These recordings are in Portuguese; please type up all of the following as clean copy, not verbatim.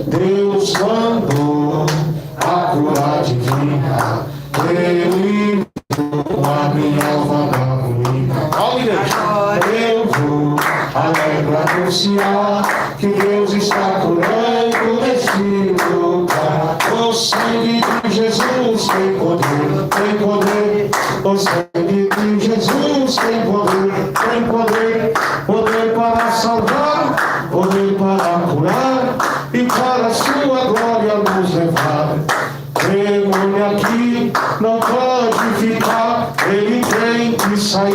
Deus mandou a cura divina, Ele com a minha alma na ruína. Eu vou alegre anunciar que Deus está curando neste lugar. O sangue de Jesus tem poder, tem poder. O sangue de Jesus tem poder, tem poder. Poder para salvar, poder para curar e para a sua glória nos levar. Demônio aqui não pode ficar, ele tem que sair,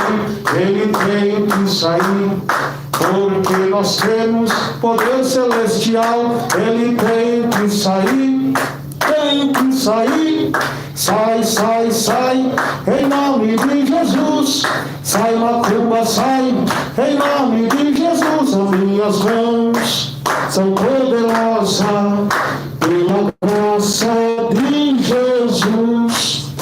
ele tem que sair. Porque nós temos poder celestial, ele tem que sair, tem que sair. Sai, sai, sai, em nome de Jesus. Sai, macumba, sai, em nome de Jesus. As minhas mãos são poderosas pela graça de Jesus.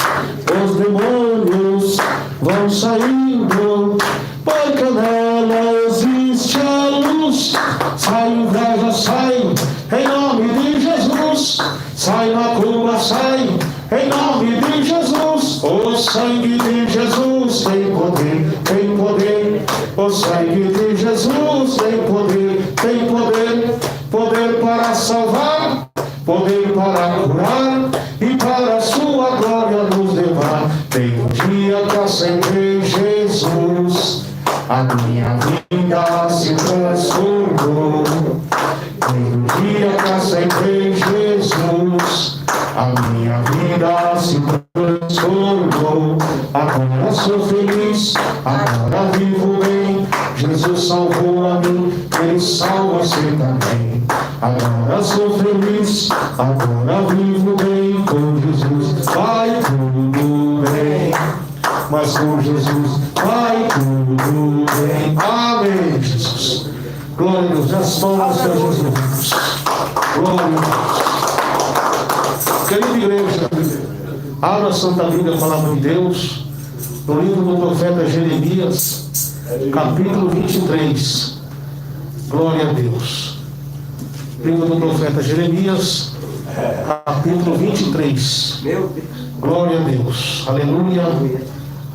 Os demônios vão saindo, porque nela existe a luz. Sai inveja, sai, em nome de Jesus. Sai macumba, sai, em nome de Jesus. O sangue de Jesus tem poder, tem poder. O sangue de Jesus tem poder, tem poder. Poder para salvar, poder para curar e para a sua glória nos levar. Tem um dia que aceitei Jesus, a minha vida se transformou. Tem um dia que aceitei Jesus, a minha vida se transformou. Agora sou feliz, agora vivo bem. Jesus salvou a mim, Ele salva você também. Agora sou feliz, agora vivo bem. Com Jesus vai tudo bem. Mas com Jesus vai tudo bem. Amém, Jesus. Glória a Deus. As palmas para Jesus. Glória a Deus. Querida igreja, abra a Santa Bíblia, a palavra de Deus, no livro do profeta Jeremias, capítulo 23. Glória a Deus. Livro do profeta Jeremias, capítulo 23. Glória a Deus. Aleluia.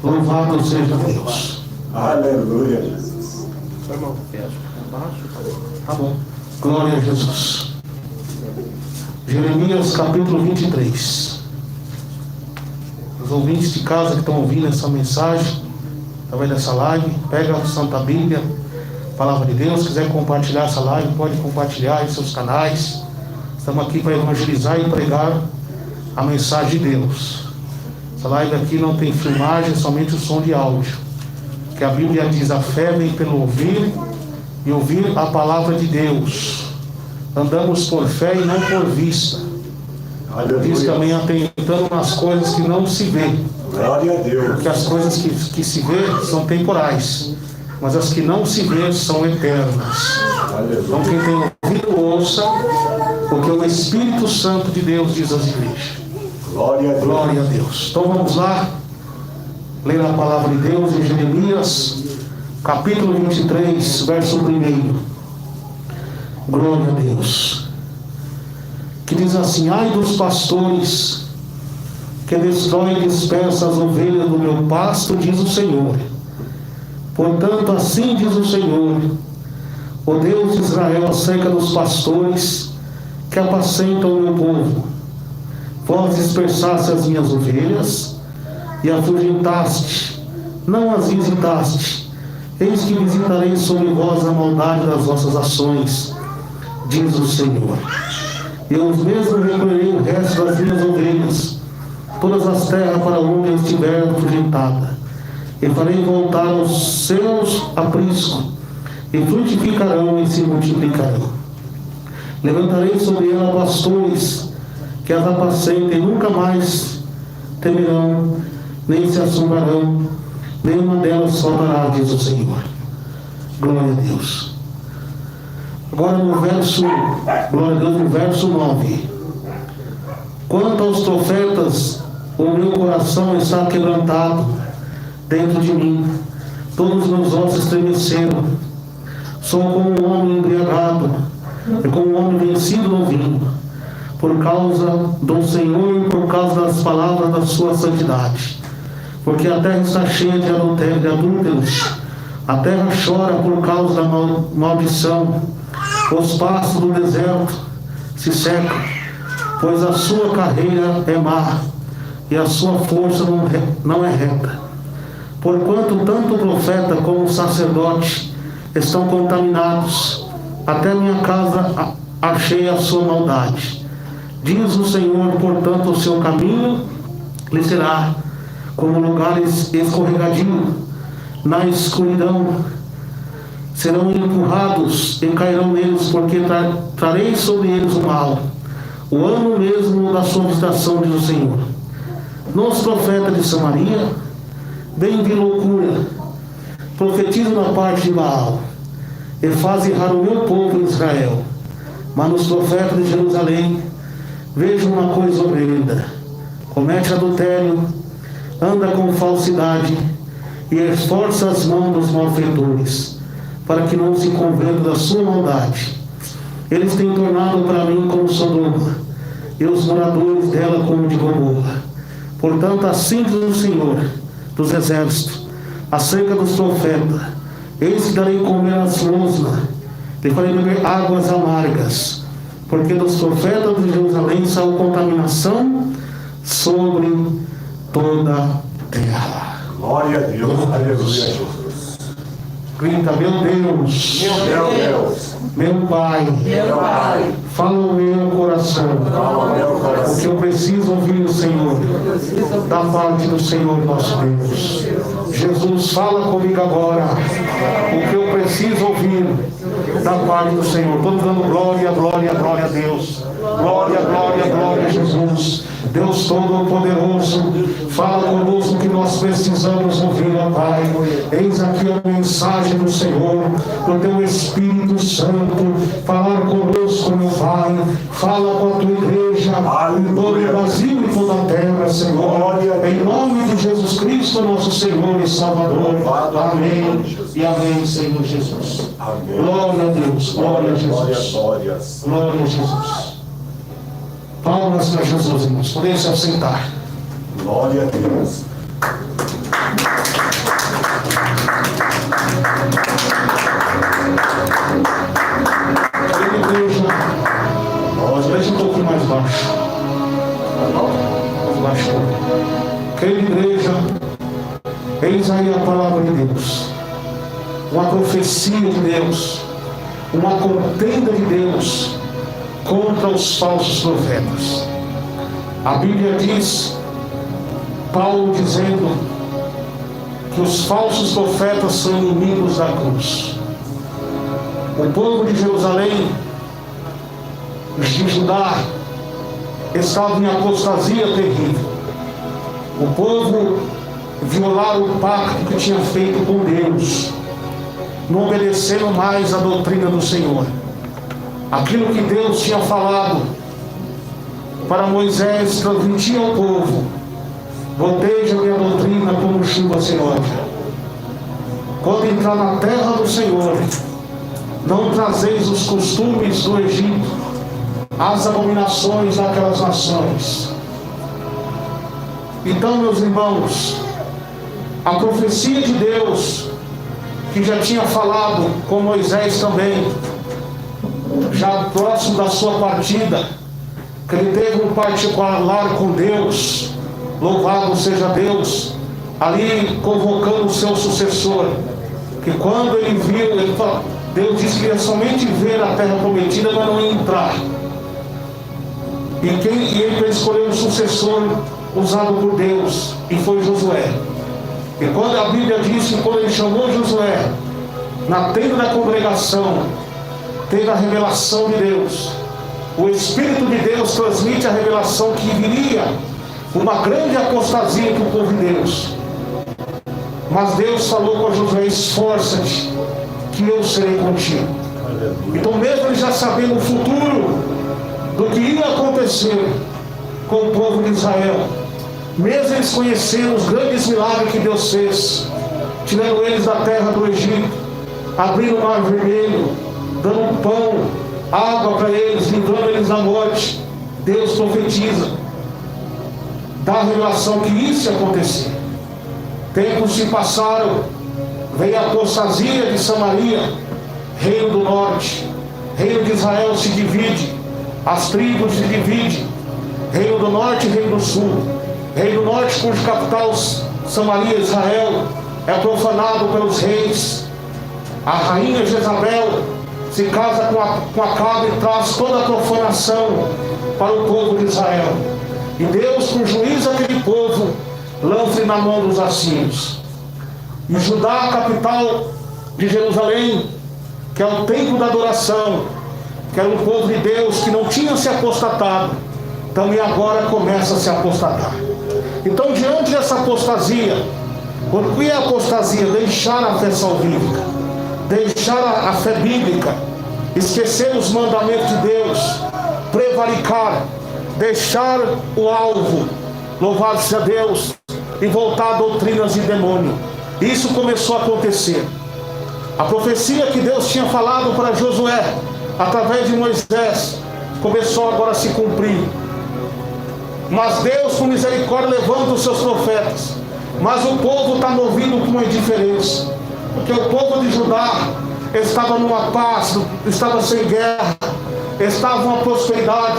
Louvado seja Deus. Aleluia, Jesus. Tá bom. Glória a Jesus. Jeremias capítulo 23. Os ouvintes de casa que estão ouvindo essa mensagem, através dessa live, pega a Santa Bíblia, Palavra de Deus. Se quiser compartilhar essa live, pode compartilhar em seus canais. Estamos aqui para evangelizar e pregar a mensagem de Deus. Essa live aqui não tem filmagem, somente o som de áudio. Que a Bíblia diz: a fé vem pelo ouvir e ouvir a palavra de Deus. Andamos por fé e não por vista. Diz também atentando nas coisas que não se vê. Glória a Deus. Porque as coisas que se vê são temporais, mas as que não se vê são eternas. Então quem tem ouvido, ouça, porque o Espírito Santo de Deus diz às igrejas. Glória a Deus. Glória a Deus. Então vamos lá, ler a palavra de Deus em Jeremias, capítulo 23, verso 1. Glória a Deus. Que diz assim: ai dos pastores que destrói e dispersa as ovelhas do meu pasto, diz o Senhor. Portanto, assim diz o Senhor, o Deus de Israel, acerca dos pastores que apacentam o meu povo. Vós dispersaste as minhas ovelhas e afugentaste, não as visitaste. Eis que visitarei sobre vós a maldade das vossas ações, diz o Senhor. Eu mesmo recolherei o resto das minhas ovelhas, todas as terras para onde eu estiver afugentada, e farei voltar aos seus apriscos, e frutificarão e se multiplicarão. Levantarei sobre ela pastores que as apacentem, nunca mais temerão, nem se assombrarão, nenhuma delas faltará, diz o Senhor. Glória a Deus. Agora no verso, glória a Deus, no verso 9. Quanto aos profetas, o meu coração está quebrantado dentro de mim, todos os meus ossos estremeceram. Sou como um homem embriagado, e como um homem vencido no vinho, por causa do Senhor e por causa das palavras da sua santidade. Porque a terra está cheia de adultério, de adúlteros. A terra chora por causa da maldição. Os pastos do deserto se secam, pois a sua carreira é má e a sua força não é reta. Porquanto tanto o profeta como o sacerdote estão contaminados, até minha casa achei a sua maldade. Diz o Senhor, portanto, o seu caminho lhe será como lugar escorregadio, na escuridão serão empurrados e cairão neles, porque trarei sobre eles o mal, o ano mesmo da sua visitação, diz o Senhor. Nos profetas de Samaria, bem vi loucura, profetizo na parte de Baal, e faz errar o meu povo em Israel. Mas nos profetas de Jerusalém, vejo uma coisa horrenda: comete adultério, anda com falsidade, e esforça as mãos dos malfeitores, para que não se convertam da sua maldade. Eles têm tornado para mim como Sodoma, e os moradores dela como de Gomorra. Portanto, assim diz o Senhor dos exércitos, acerca dos profetas: eis que darei comer as losnas, e farei beber águas amargas, porque dos profetas de Jerusalém saiu contaminação sobre toda a terra. Glória a Deus. Aleluia, Jesus. Grita: meu Deus, Meu Deus. meu Pai, fala o meu coração, o que eu preciso ouvir, Senhor, da parte do Senhor nosso Deus. Jesus, fala comigo agora, o que eu preciso ouvir da parte do Senhor. Todos dando glória, glória, glória a Deus. Glória, glória, glória a Jesus. Deus Todo-Poderoso, fala conosco que nós precisamos ouvir, ó Pai. Eis aqui a mensagem do Senhor, do Teu Espírito Santo, falar conosco, meu Pai. Fala com a Tua igreja, em todo o Brasil e toda a terra, Senhor. Em nome de Jesus Cristo, nosso Senhor e Salvador. Amém e amém, Senhor Jesus. Amém. Glória a Deus, glória a Jesus. Glória a Jesus. Palmas para Jesus, irmãos. Podem se assentar. Glória a Deus. Querida igreja, deixa um pouquinho mais baixo. Mais baixo. Querida igreja, eis aí a palavra de Deus. Uma profecia de Deus. Uma contenda de Deus contra os falsos profetas. A Bíblia diz, Paulo dizendo, que os falsos profetas são inimigos da cruz. O povo de Jerusalém, de Judá, estava em apostasia terrível. O povo violaram o pacto que tinha feito com Deus, não obedeceram mais a doutrina do Senhor. Aquilo que Deus tinha falado para Moisés transmitir ao povo: goteja minha doutrina como chuva sem ódio. Quando entrar na terra do Senhor, não trazeis os costumes do Egito, as abominações daquelas nações. Então, meus irmãos, a profecia de Deus, que já tinha falado com Moisés também, já próximo da sua partida, que ele teve um particular com Deus, louvado seja Deus, ali convocando o seu sucessor, que quando ele viu, Deus disse que ia somente ver a terra prometida, mas não ia entrar. E ele escolheu um sucessor usado por Deus, e foi Josué. E quando a Bíblia diz que quando ele chamou Josué, na tenda da congregação, teve a revelação de Deus. O Espírito de Deus transmite a revelação que viria uma grande apostasia para o povo de Deus. Mas Deus falou com Josué: esforça-te, que eu serei contigo. Então, mesmo ele já sabendo o futuro do que ia acontecer com o povo de Israel, mesmo eles conhecendo os grandes milagres que Deus fez, tirando eles da terra do Egito, abrindo o mar vermelho, dando pão água para eles, livrando eles da morte. Deus profetiza, dá a revelação que isso ia acontecer. Tempos se passaram, veio a apostasia de Samaria, reino do norte, reino de Israel se divide, as tribos se dividem, reino do norte e reino do sul. Reino do norte, cuja capital Samaria, Israel, é profanado pelos reis. A rainha Jezabel se casa com Acabe e traz toda a profanação para o povo de Israel. E Deus, por juízo aquele povo, lança na mão dos assírios. E Judá, a capital de Jerusalém, que é o templo da adoração, que era o povo de Deus que não tinha se apostatado, também agora começa a se apostatar. Então, diante dessa apostasia, por que é apostasia? Deixar a fé salvífica, deixar a fé bíblica, esquecer os mandamentos de Deus, prevaricar, deixar o alvo, louvado seja Deus, e voltar a doutrinas de demônio. Isso começou a acontecer. A profecia que Deus tinha falado para Josué, através de Moisés, começou agora a se cumprir. Mas Deus, com misericórdia, levanta os seus profetas. Mas o povo está movido com uma indiferença, porque o povo de Judá estava numa paz, estava sem guerra, estava numa prosperidade,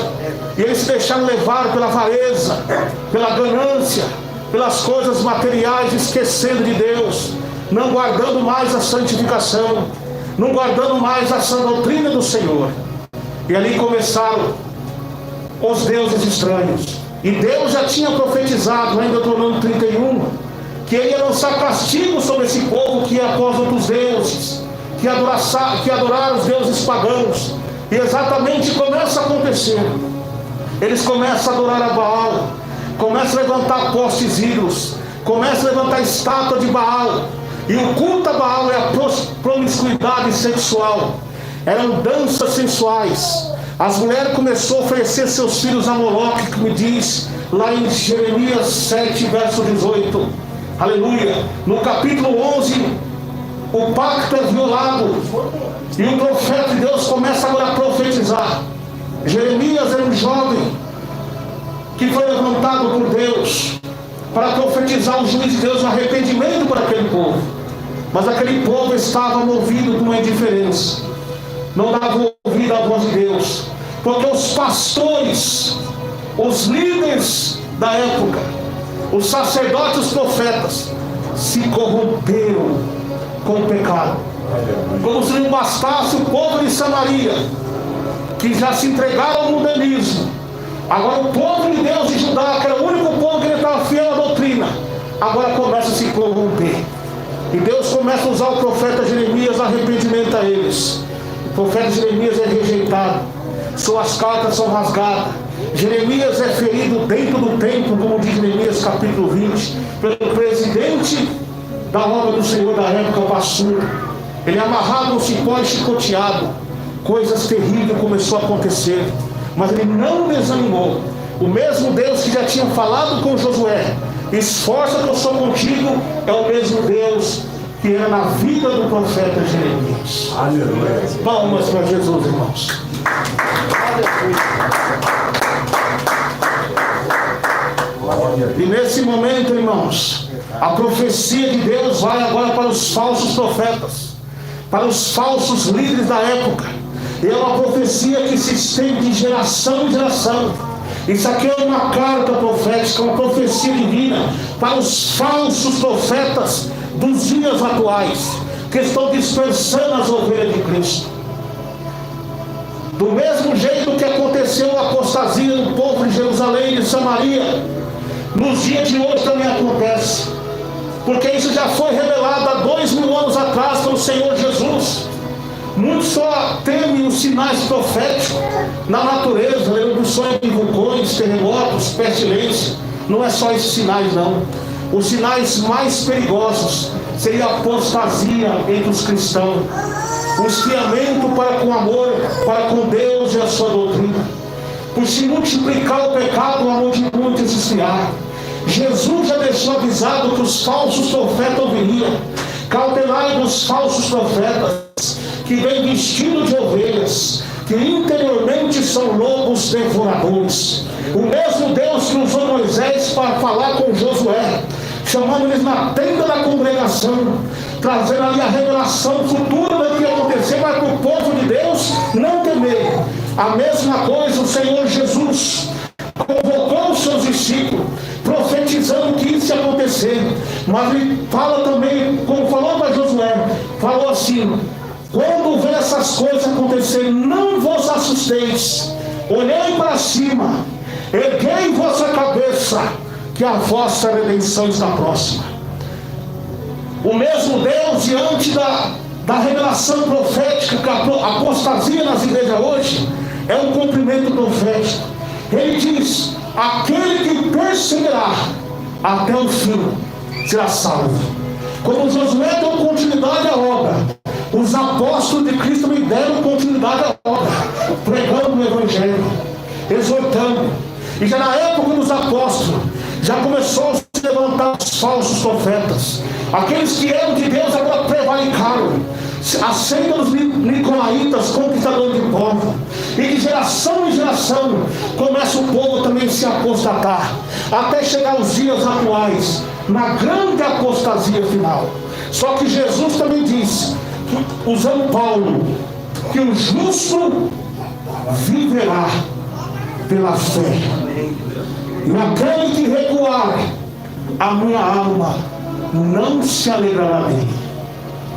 e eles se deixaram levar pela avareza, pela ganância, pelas coisas materiais, esquecendo de Deus, não guardando mais a santificação, não guardando mais a sã doutrina do Senhor. E ali começaram os deuses estranhos. E Deus já tinha profetizado, lá em Deuteronômio 31, que ele ia lançar castigo sobre esse povo que ia após outros deuses, que adorar os deuses pagãos. E exatamente começa a acontecer. Eles começam a adorar a Baal, começam a levantar postes ídolos, começam a levantar estátua de Baal. E o culto a Baal é a promiscuidade sexual, eram danças sensuais. As mulheres começaram a oferecer seus filhos a Moloque, que me diz lá em Jeremias 7, verso 18. Aleluia. No capítulo 11, o pacto é violado, e o profeta de Deus começa agora a profetizar. Jeremias era um jovem que foi levantado por Deus para profetizar o juízo de Deus, o arrependimento para aquele povo. Mas aquele povo estava movido por uma indiferença, não dava ouvido à voz de Deus, porque os pastores, os líderes da época, os sacerdotes, os profetas, se corromperam com o pecado. Como se não bastasse o povo de Samaria, que já se entregaram ao mundanismo, agora o povo de Deus de Judá, que era o único povo que estava fiel à doutrina, agora começa a se corromper. E Deus começa a usar o profeta Jeremias, arrependimento a eles. O profeta Jeremias é rejeitado, suas cartas são rasgadas. Jeremias é ferido dentro do templo, como diz Jeremias capítulo 20, pelo presidente da obra do Senhor da época, o Passur. Ele é amarrado no cipó e chicoteado. Coisas terríveis começou a acontecer, mas ele não desanimou. O mesmo Deus que já tinha falado com Josué, esforça que eu sou contigo, é o mesmo Deus que era na vida do profeta Jeremias. Aleluia. Palmas para Jesus, irmãos. E nesse momento, irmãos, a profecia de Deus vai agora para os falsos profetas, para os falsos líderes da época. E é uma profecia que se estende de geração em geração. Isso aqui é uma carta profética, uma profecia divina para os falsos profetas dos dias atuais, que estão dispersando as ovelhas de Cristo. Do mesmo jeito que aconteceu a apostasia do povo de Jerusalém e de Samaria, nos dias de hoje também acontece, porque isso já foi revelado há 2000 anos atrás pelo Senhor Jesus. Muitos só temem os sinais proféticos na natureza, erupções de vulcões, terremotos, pestilência. Não é só esses sinais, não. Os sinais mais perigosos seria a apostasia entre os cristãos, o esfriamento para com amor, para com Deus e a sua doutrina. Por se multiplicar o pecado, o amor de muitos esfriar. Jesus já deixou avisado que os falsos profetas viriam. Cautelai dos falsos profetas, que vem vestido de ovelhas, que interiormente são lobos devoradores. O mesmo Deus que usou Moisés para falar com Josué, chamando eles na tenda da congregação, trazendo ali a revelação futura do que ia acontecer, para o povo de Deus não temer. A mesma coisa o Senhor Jesus convocou os seus discípulos, profetizando que isso ia acontecer. Mas ele fala também, como falou para Josué, falou assim: quando vê essas coisas acontecerem, não vos assusteis, olhei para cima, erguei vossa cabeça, que a vossa redenção está próxima. O mesmo Deus, diante da revelação profética, que a apostasia nas igrejas hoje é um cumprimento profético. Ele diz: aquele que perseverar até o fim será salvo. Como Josué deu continuidade à obra, os apóstolos de Cristo me deram continuidade à obra, pregando o Evangelho, exortando. E já na época dos apóstolos, já começou a se levantar os falsos profetas. Aqueles que eram de Deus agora prevaricaram. Acendam os nicolaítas, conquistadores de povo. E de geração em geração começa o povo também a se apostatar, até chegar os dias atuais, na grande apostasia final. Só que Jesus também disse, usando Paulo, que o justo viverá pela fé. E aquele que recuar, a minha alma não se alegrará dele.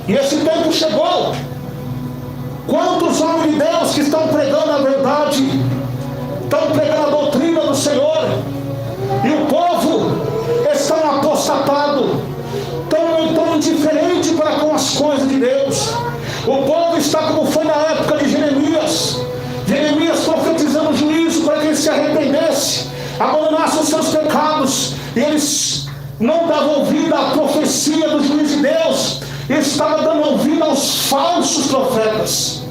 E esse tempo chegou. Quantos homens de Deus que estão pregando a verdade, estão pregando a doutrina do Senhor, e o povo está apostatado, tão indiferente para com as coisas de Deus. O povo está como foi na época de Jeremias profetizando juízo para que ele se arrependesse, abandonasse os seus pecados, e eles não davam ouvido à profecia do juízo de Deus. Estava dando ouvido aos falsos profetas,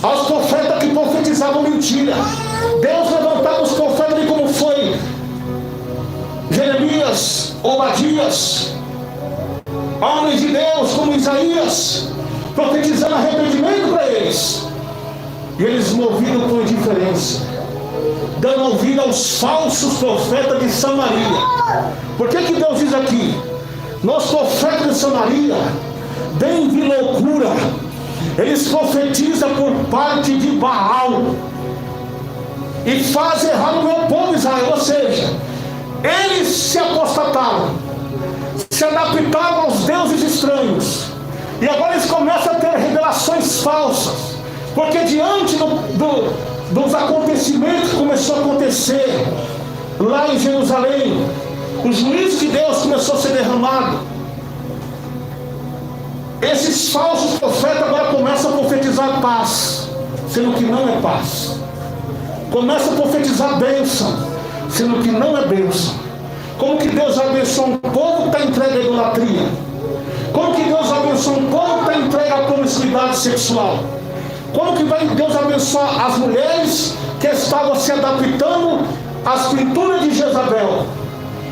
aos profetas que profetizavam mentira. Deus levantava os profetas de como foi Jeremias, Obadias, homens de Deus como Isaías, profetizando arrependimento para eles, e eles moviam por indiferença, dando ouvido aos falsos profetas de Samaria. Por que Deus diz aqui? Nos profetas de Samaria bem de loucura, eles profetizam por parte de Baal e fazem errar o meu povo Israel. Ou seja, eles se apostataram, se adaptaram aos deuses estranhos, e agora eles começam a ter revelações falsas, porque diante dos acontecimentos que começou a acontecer lá em Jerusalém, o juízo de Deus começou a ser derramado. Esses falsos profetas agora começam a profetizar paz, sendo que não é paz. Começam a profetizar bênção, sendo que não é bênção. Como que Deus abençoa um povo que está entregue à idolatria? Como que Deus abençoa um povo que está entregue à promiscuidade sexual? Como que vai Deus abençoar as mulheres que estavam se adaptando às pinturas de Jezabel,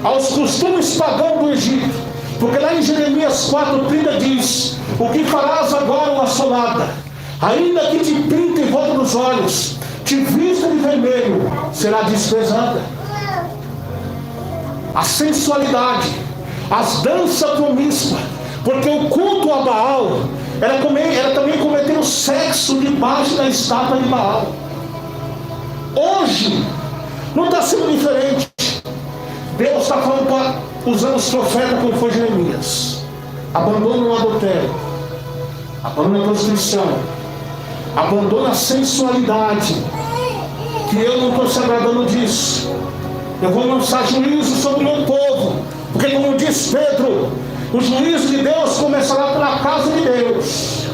aos costumes pagãos do Egito? Porque lá em Jeremias 4,30 diz: o que farás agora, uma assolada? Ainda que te pinte em volta dos olhos, te vista de vermelho, será desprezada. A sensualidade, as danças promíscuas, porque o culto a Baal era também cometer o sexo debaixo da estátua de Baal. Hoje não está sendo diferente. Deus está falando usando os profetas como foi Jeremias: abandona o adultério, abandona a prostituição, abandona a sensualidade, que eu não estou se agradando disso. Eu vou lançar juízo sobre o meu povo, porque como diz Pedro, o juízo de Deus começará pela casa de Deus,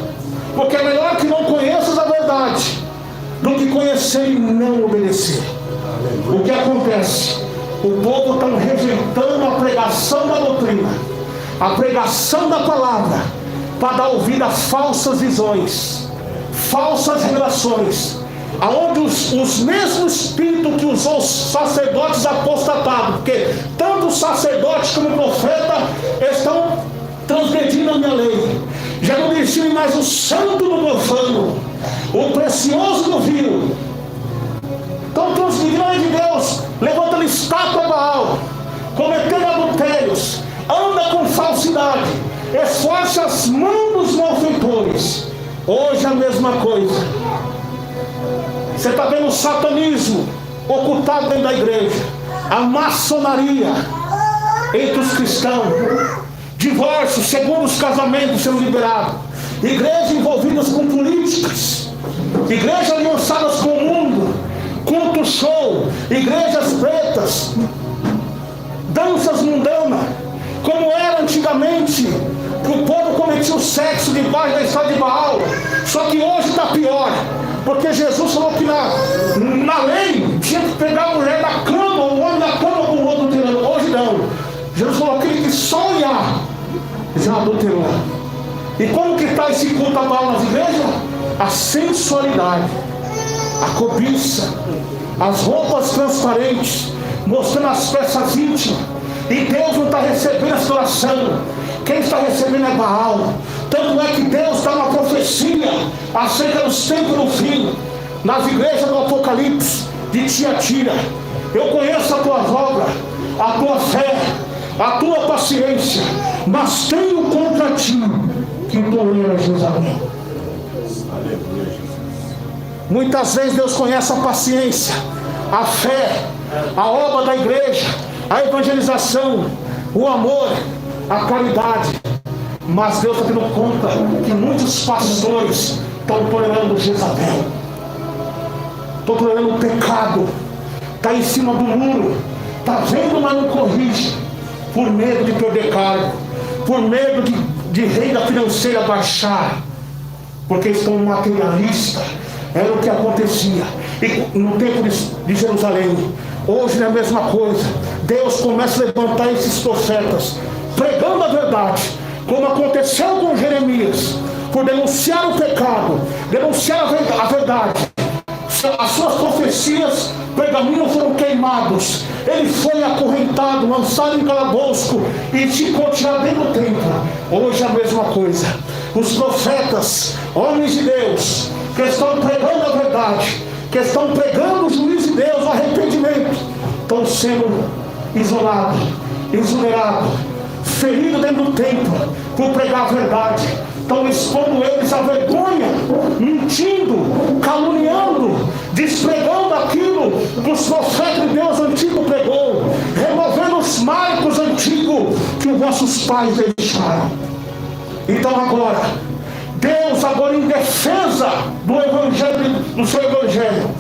porque é melhor que não conheças a verdade do que conhecer e não obedecer. O que acontece? O povo está rejeitando a pregação da doutrina, a pregação da palavra, para dar ouvido a falsas visões, falsas revelações, aonde os mesmos espíritos que usou os sacerdotes apostatados, porque tanto os sacerdotes como o profeta estão transgredindo a minha lei, já não distinguem mais o santo do profano, o precioso novilho. Então tem os milhões de Deus levantando estátua a Baal, cometendo adultérios, anda com falsidade, esforça as mãos dos malfeitores. Hoje a mesma coisa. Você está vendo o satanismo ocultado dentro da igreja, a maçonaria entre os cristãos, divórcio, segundos casamentos sendo liberados, igrejas envolvidas com políticas, igrejas aliançadas com o mundo, culto show, igrejas pretas, danças mundanas, como era antigamente, que o povo cometia o sexo debaixo da estátua de Baal. Só que hoje está pior, porque Jesus falou que na lei tinha que pegar a mulher da cama, o homem da cama com o outro adulterando. Hoje não. Jesus falou que aquele que só olhar já adulterou. E como que está esse culto a Baal nas igrejas? A sensualidade, a cobiça, as roupas transparentes, mostrando as peças íntimas. E Deus não está recebendo essa oração. Quem está recebendo é Baal. Tanto é que Deus dá uma profecia acerca dos tempos do fim, nas igrejas do Apocalipse de Tiatira. Eu conheço as tuas obras, a tua fé, a tua paciência, mas tenho contra ti que tu eras Jezabel. Muitas vezes Deus conhece a paciência, a fé, a obra da igreja, a evangelização, o amor, a caridade. Mas Deus está tendo conta que muitos pastores estão tolerando Jezabel, estão tolerando o pecado, está em cima do muro, está vendo, mas não corrige, por medo de perder cargo, por medo de renda financeira baixar, porque estão materialistas. Era o que acontecia e no tempo de Jerusalém. Hoje é a mesma coisa. Deus começa a levantar esses profetas pregando a verdade, como aconteceu com Jeremias, por denunciar o pecado, denunciar a verdade. As suas profecias, pergaminhos foram queimados, ele foi acorrentado, lançado em calabouço e ficou tirado dentro do templo. Hoje é a mesma coisa. Os profetas, homens de Deus, que estão pregando a verdade, que estão pregando o juízo de Deus, o arrependimento, estão sendo isolados, exonerados, feridos dentro do templo por pregar a verdade. Estão expondo eles à vergonha, mentindo, caluniando, despregando aquilo que os profetas de Deus antigo pregou, removendo os marcos antigos que os vossos pais deixaram. Então agora, Deus agora em defesa do evangelho, do seu evangelho,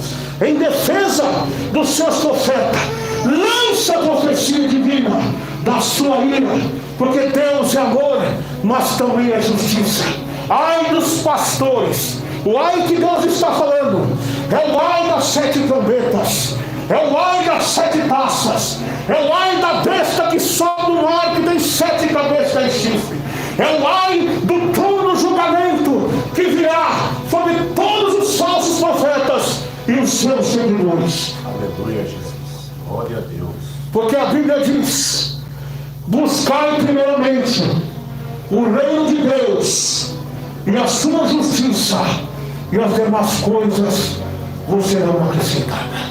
em defesa dos seus profetas, lança a profecia divina da sua ira, porque Deus é amor, mas também é justiça. Ai dos pastores, o ai que Deus está falando, é o ai das 7 trombetas, é o ai das 7 taças, é o ai da besta que sobe do mar, que tem 7 cabeças e chifres, é o ai do trono do julgamento que virá sobre todos os falsos profetas e os seus seguidores. Aleluia, Jesus. Glória a Deus. Porque a Bíblia diz: buscai primeiramente o reino de Deus e a sua justiça, e as demais coisas vos serão acrescentadas.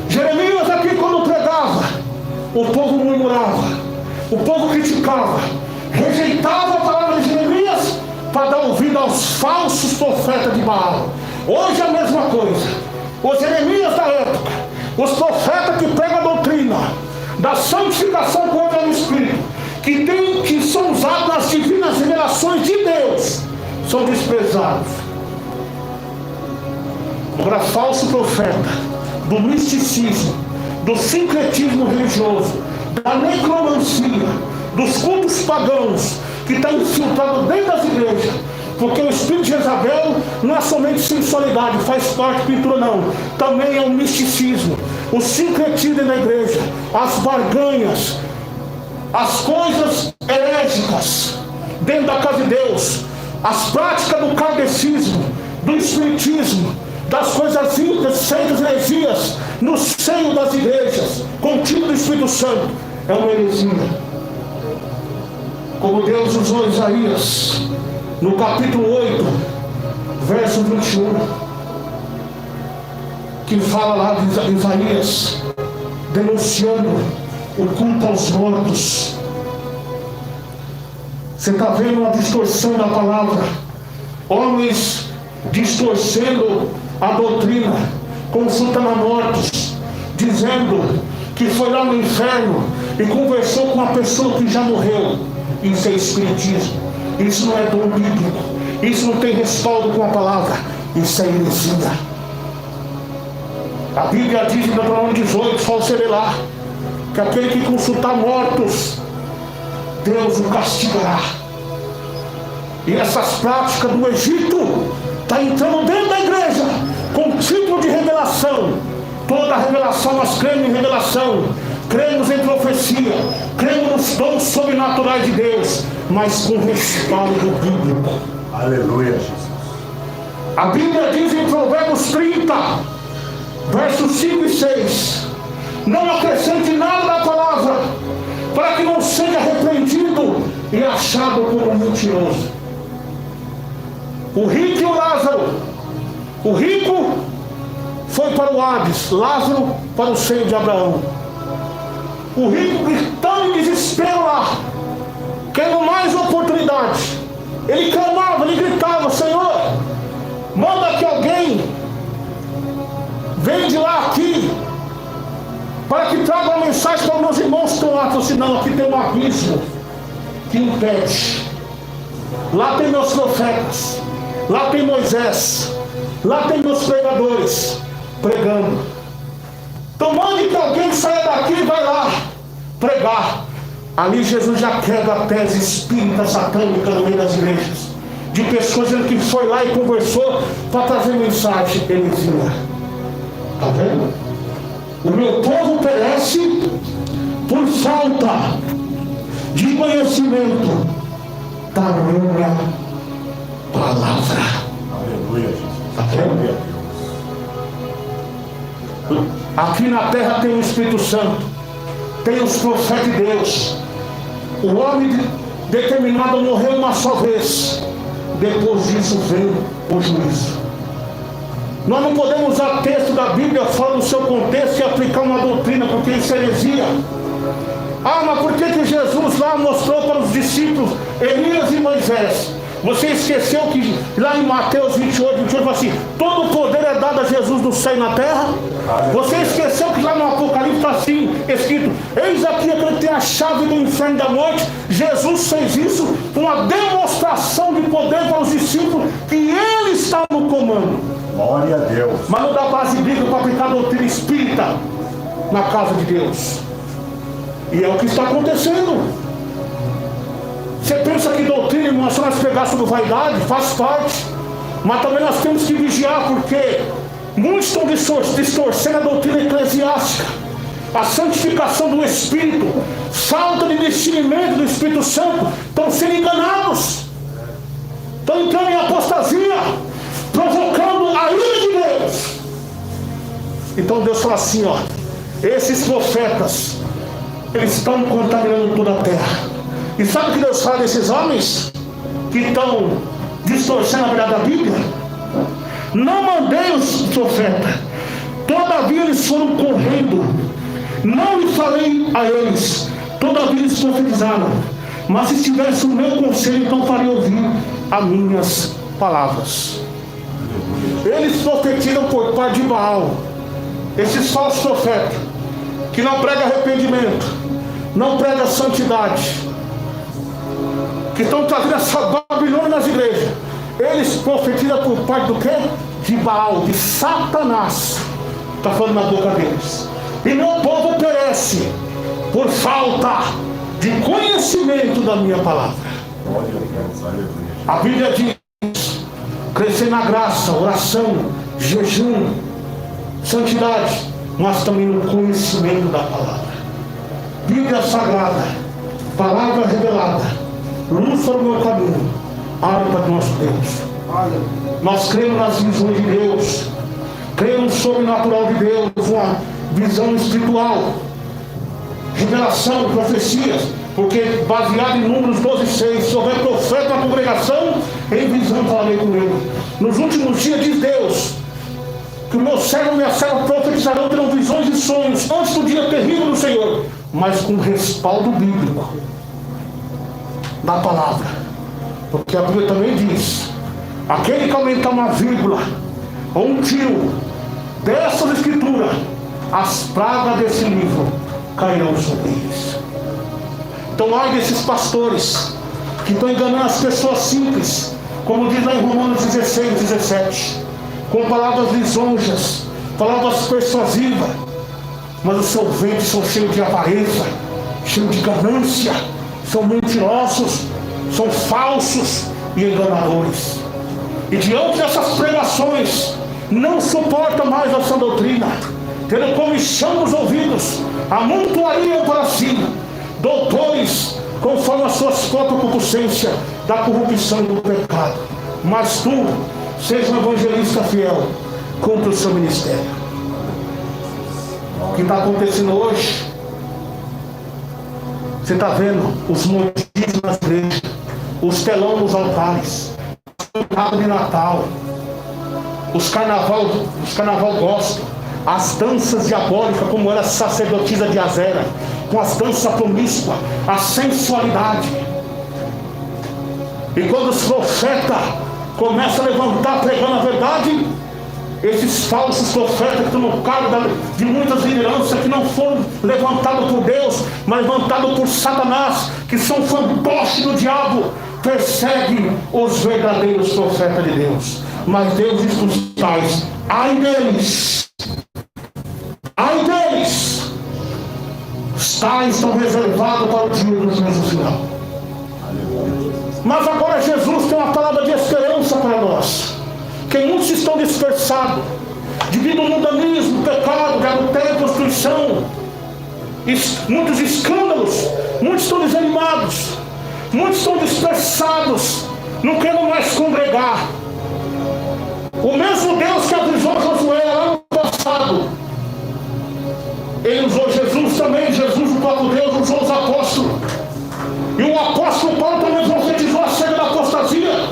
Jeremias aqui, quando pregava, o povo murmurava, o povo criticava, rejeitava a palavra de Jeremias para dar ouvido aos falsos profetas de Baal. Hoje é a mesma coisa. Os Jeremias da época, os profetas que pregam a doutrina da santificação com o Espírito, que são usados nas divinas revelações de Deus, são desprezados. Agora, falso profeta do misticismo, do sincretismo religioso, da necromancia, dos cultos pagãos, que está infiltrado dentro das igrejas, porque o espírito de Jezabel não é somente sensualidade, faz parte de pintura não, também é o misticismo, o sincretismo da igreja, as barganhas, as coisas herégicas dentro da casa de Deus, as práticas do kardecismo, do espiritismo, das coisas íntimas, seios e heresias no seio das igrejas, contido do Espírito Santo, é uma heresia. Como Deus usou Isaías no capítulo 8, verso 21, que fala lá de Isaías, denunciando o culto aos mortos. Você está vendo uma distorção da palavra, homens distorcendo a doutrina, consultando a mortos, dizendo que foi lá no inferno e conversou com uma pessoa que já morreu. Isso é espiritismo, isso não é dom bíblico, isso não tem respaldo com a palavra, isso é heresia. A Bíblia diz em Deuteronômio 18, só você ler lá, que aquele que consultar mortos, Deus o castigará. E essas práticas do Egito está entrando dentro da igreja com tipo de revelação. Toda revelação, nós cremos em revelação, cremos em profecia, cremos nos dons sobrenaturais de Deus, mas com respaldo bíblico. Aleluia, Jesus. A Bíblia diz em Provérbios 30, versos 5 e 6, não acrescente nada da palavra, para que não seja repreendido e achado como mentiroso. O rico e o Lázaro. O rico foi para o Hades, Lázaro para o seio de Abraão. O rico gritando em desespero lá, querendo mais oportunidade. Ele clamava, ele gritava: Senhor, manda que alguém venha de lá aqui, para que traga uma mensagem para os meus irmãos que estão lá. Falei assim: não, aqui tem um abismo que impede. Lá tem meus profetas, lá tem Moisés, lá tem meus pregadores pregando. Então mande que alguém saia daqui e vai lá pregar. Ali Jesus já quebra a tese espírita satânica no meio das igrejas, de pessoas dizendo que foi lá e conversou para trazer mensagem heresia. Está vendo? O meu povo perece por falta de conhecimento da minha palavra. Aleluia, Jesus. Está vendo? Aqui na terra tem o Espírito Santo, tem os profetas de Deus. O homem determinado morreu uma só vez, depois disso vem o juízo. Nós não podemos usar texto da Bíblia fora do seu contexto e aplicar uma doutrina, porque isso é heresia. Ah, mas por que Jesus lá mostrou para os discípulos Elias e Moisés? Você esqueceu que lá em Mateus 28 fala assim: todo o poder é dado a Jesus no céu e na terra? Você esqueceu que lá no Apocalipse está assim escrito: eis aqui aquele que tem a chave do inferno e da morte. Jesus fez isso, uma demonstração de poder para os discípulos, que ele está no comando. Glória a Deus. Mas não dá base bíblica para aplicar a doutrina espírita na casa de Deus. E é o que está acontecendo. Você pensa que doutrina, irmão, se nós pegar sobre vaidade, faz parte. Mas também nós temos que vigiar, porque muitos estão distorcendo a doutrina eclesiástica, a santificação do Espírito, falta de discernimento do Espírito Santo, estão sendo enganados, estão entrando em apostasia, provocando a ira de Deus. Então Deus fala assim, ó: esses profetas, eles estão contaminando toda a terra. E sabe o que Deus fala desses homens que estão distorcendo a verdade da Bíblia? Não mandei os profetas, todavia eles foram correndo. Não lhe falei a eles, todavia eles profetizaram. Mas se tivesse o meu conselho, então faria ouvir as minhas palavras. Eles profetizam por parte de Baal. Esses falsos profetas, que não pregam arrependimento, não pregam santidade, que estão trazendo essa Babilônia nas igrejas, eles profetizam por parte do quê? De Baal, de Satanás. Está falando na boca deles. E meu povo perece por falta de conhecimento da minha palavra. A Bíblia diz: crescer na graça, oração, jejum, santidade, mas também no conhecimento da palavra. Bíblia sagrada, palavra revelada, luz para o meu caminho, árbitro do nosso Deus. Nós cremos nas visões de Deus, cremos no sobrenatural de Deus, uma visão espiritual, revelação, profecias, porque baseado em Números 12:6, se houver profeta na congregação, em visão falarei com ele. Nos últimos dias, diz Deus, que o meu servo e minha serva profetizarão, terão visões e sonhos antes do dia terrível do Senhor, mas com respaldo bíblico da palavra. Porque a Bíblia também diz: aquele que aumentar uma vírgula ou um tio dessas escrituras, as pragas desse livro cairão sobre eles. Então, ai desses pastores que estão enganando as pessoas simples, como diz lá em Romanos 16, 17, com palavras lisonjas, palavras persuasivas, mas os seus ventres são cheios de avareza, cheios de ganância, são mentirosos, são falsos e enganadores. E diante dessas pregações, não suporta mais a sã doutrina, tendo comichão nos ouvidos, amontoariam para si doutores conforme as suas próprias concupiscências da corrupção e do pecado. Mas tu, seja um evangelista fiel, cumpre o seu ministério. O que está acontecendo hoje? Você está vendo os motivos nas igrejas, os telões nos altares, o carro de Natal, os carnaval gospel, as danças diabólicas, como era a sacerdotisa de Azera, com as danças promíscuas, a sensualidade. E quando os profetas começam a levantar pregando a verdade, esses falsos profetas que estão no cargo de muitas lideranças que não foram levantados por Deus, mas levantados por Satanás, que são fantoches do diabo, perseguem os verdadeiros profetas de Deus. Mas Deus diz para os tais: ai deles, ai deles, os tais estão reservados para o dia do juízo final. Mas agora Jesus tem uma palavra de esperança para nós, que muitos estão dispersados devido ao mundanismo, pecado, adultério, prostituição, muitos escândalos, muitos estão desanimados, muitos estão dispersados, não querem mais congregar. O mesmo Deus que avisou Josué lá no passado, ele usou Jesus também. Jesus, o próprio Deus, usou os apóstolos. E o apóstolo Paulo também profetizou acerca da apostasia.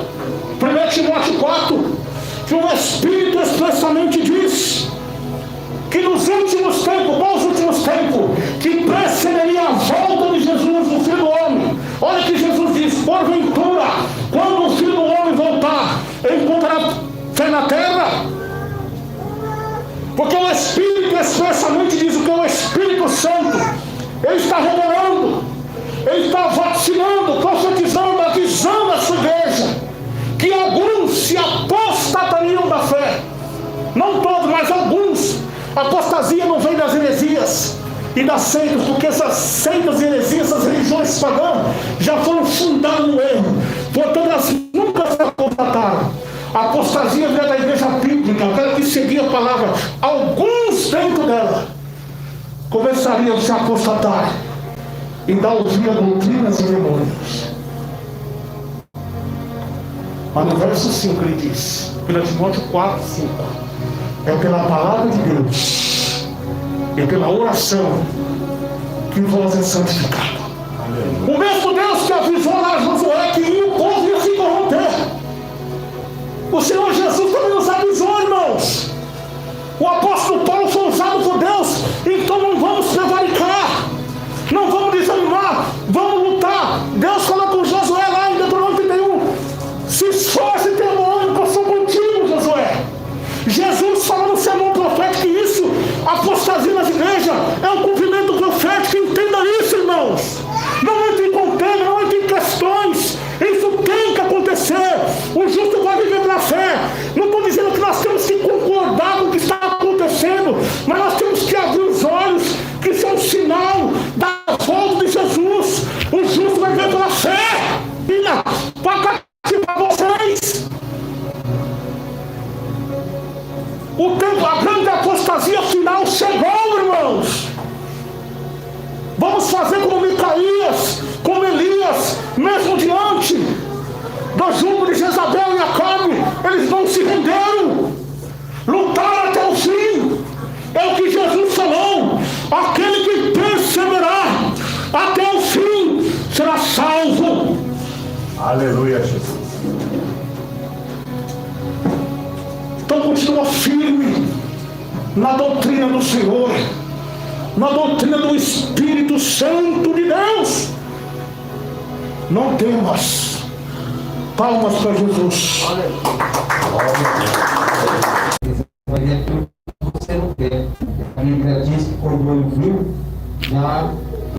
1 Timóteo 4, que o Espírito expressamente diz que nos últimos tempos, bons últimos tempos, que precederia a volta de Jesus, o Filho do Homem. Olha que Jesus diz: porventura, quando o Filho do Homem voltar, encontrará fé na terra? Porque o Espírito expressamente diz o que é o Espírito Santo. Ele está revelando, ele está vacinando, profetizando, avisando a sua igreja que alguns se apostatariam da fé. Não todos, mas alguns. A apostasia não vem das heresias e das seitas, porque essas seitas e heresias, essas religiões pagãs, já foram fundadas no erro. Portanto, elas nunca se apostataram. A apostasia vem da igreja bíblica, aquela que seguia a palavra. Alguns dentro dela começariam a se apostatar e dar ouvir a doutrinas e demônios. Mas no verso 5 ele diz, 1 Timóteo 4, 5, é pela palavra de Deus e pela oração que vós é santificado. O mesmo Deus que avisou lá a Josué que o povo ia se corromper, o Senhor Jesus também nos avisou, irmãos. O apóstolo Paulo foi usado por Deus. Então não vamos prevaricar, não vamos desanimar, vamos lutar. Deus fala com Josué lá em Deuteronômio 31: se esforce e tenha bom ânimo, que eu sou contigo, Josué. Jesus fala no sermão profético que isso, apostasia nas igrejas, é um cumprimento profético. Entenda isso, irmãos. Não entre em contenda, não entre em questões. Isso tem que acontecer. O justo vai viver pela fé. Não estou dizendo que nós temos que concordar com o que está acontecendo, mas nós temos que abrir os olhos, que isso é um sinal da volta de Jesus. O justo vai viver pela fé. Para vocês, o tempo, a grande apostasia final chegou, irmãos. Vamos fazer como Micaías, como Elias, mesmo diante do jugo de Jezabel e Acabe. Eles não se renderam, lutaram até o fim. É o que Jesus falou: aquele que perseverar até o fim será salvo. Aleluia, Jesus. continua firme na doutrina do Senhor, na doutrina do Espírito Santo de Deus. Não temas. Palmas para Jesus. Você não quer. A Bíblia diz que quando ouviu, já